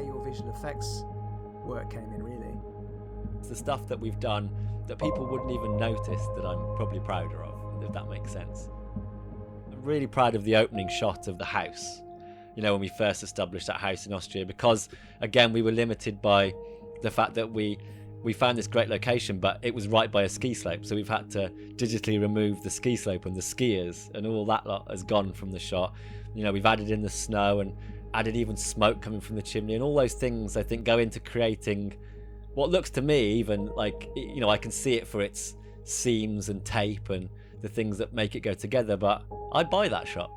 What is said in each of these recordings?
where your visual effects work came in, really. It's the stuff that we've done that people wouldn't even notice that I'm probably prouder of, if that makes sense. I'm really proud of the opening shot of the house, you know, when we first established that house in Austria, because again, we were limited by the fact that we found this great location, but it was right by a ski slope, so we've had to digitally remove the ski slope and the skiers, and all that lot has gone from the shot. You know, we've added in the snow and added even smoke coming from the chimney, and all those things I think go into creating what looks to me even like, you know, I can see it for its seams and tape and the things that make it go together, but I buy that shot.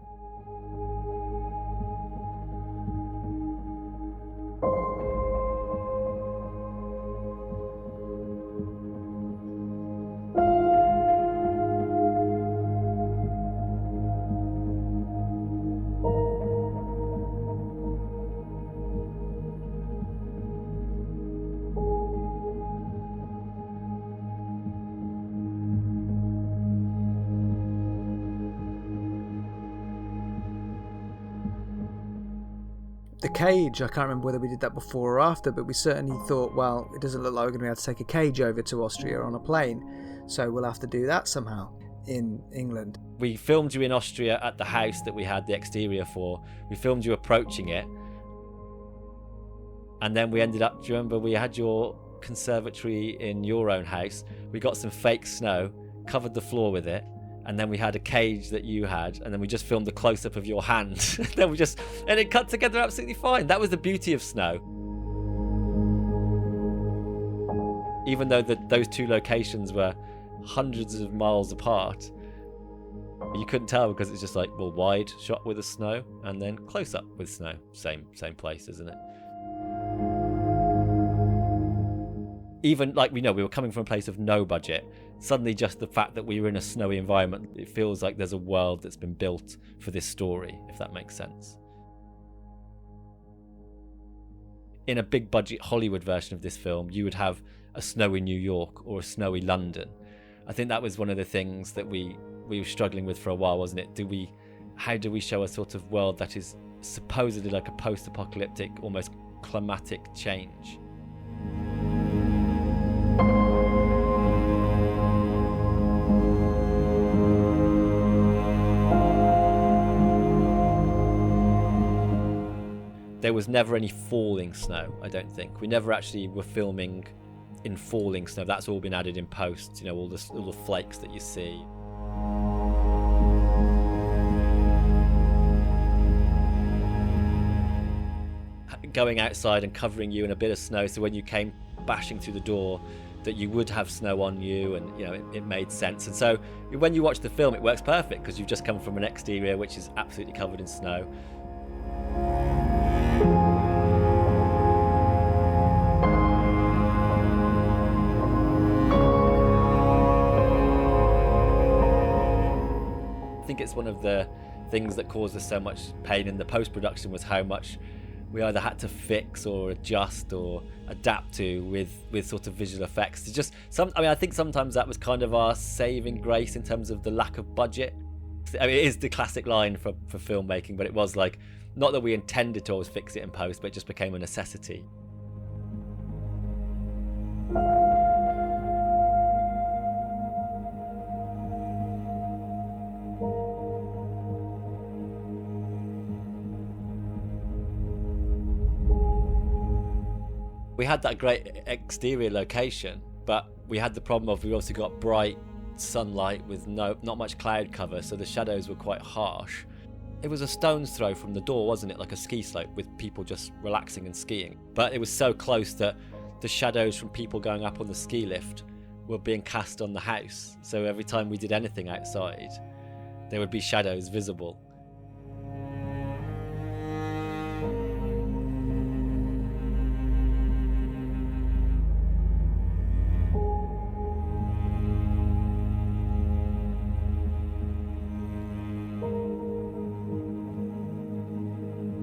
The cage, I can't remember whether we did that before or after, but we certainly thought, well, it doesn't look like we're going to be able to take a cage over to Austria on a plane, so we'll have to do that somehow in England. We filmed you in Austria at the house that we had the exterior for. We filmed you approaching it, and then we ended up, do you remember, we had your conservatory in your own house. We got some fake snow, covered the floor with it, and then we had a cage that you had, and then we just filmed a close-up of your hand. Then and it cut together absolutely fine. That was the beauty of snow. Even though those two locations were hundreds of miles apart, you couldn't tell because it's just like, well, wide shot with the snow and then close-up with snow. Same place, isn't it? Even like we were coming from a place of no budget. Suddenly just the fact that we were in a snowy environment, it feels like there's a world that's been built for this story, if that makes sense. In a big budget Hollywood version of this film, you would have a snowy New York or a snowy London. I think that was one of the things that we were struggling with for a while, wasn't it? How do we show a sort of world that is supposedly like a post-apocalyptic, almost climatic change? There was never any falling snow, I don't think. We never actually were filming in falling snow. That's all been added in post, you know, all the little flakes that you see. Going outside and covering you in a bit of snow, so when you came bashing through the door, that you would have snow on you, and you know it made sense. And so when you watch the film, it works perfect because you've just come from an exterior which is absolutely covered in snow. I think it's one of the things that caused us so much pain in the post-production was how much we either had to fix or adjust or adapt to with sort of visual effects. It's just I think sometimes that was kind of our saving grace in terms of the lack of budget. I mean, it is the classic line for filmmaking, but it was like, not that we intended to always fix it in post, but it just became a necessity. We had that great exterior location, but we had the problem of we also got bright sunlight with not much cloud cover, so the shadows were quite harsh. It was a stone's throw from the door, wasn't it? Like a ski slope with people just relaxing and skiing. But it was so close that the shadows from people going up on the ski lift were being cast on the house. So every time we did anything outside, there would be shadows visible.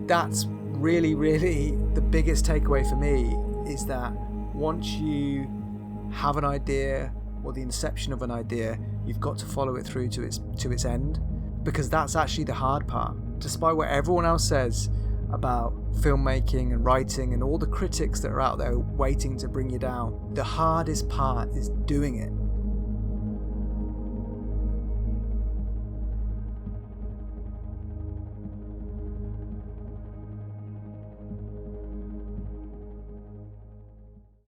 That's really, really the biggest takeaway for me, is that once you have an idea or the inception of an idea, you've got to follow it through to its end, because that's actually the hard part. Despite what everyone else says about filmmaking and writing and all the critics that are out there waiting to bring you down. The hardest part is doing it.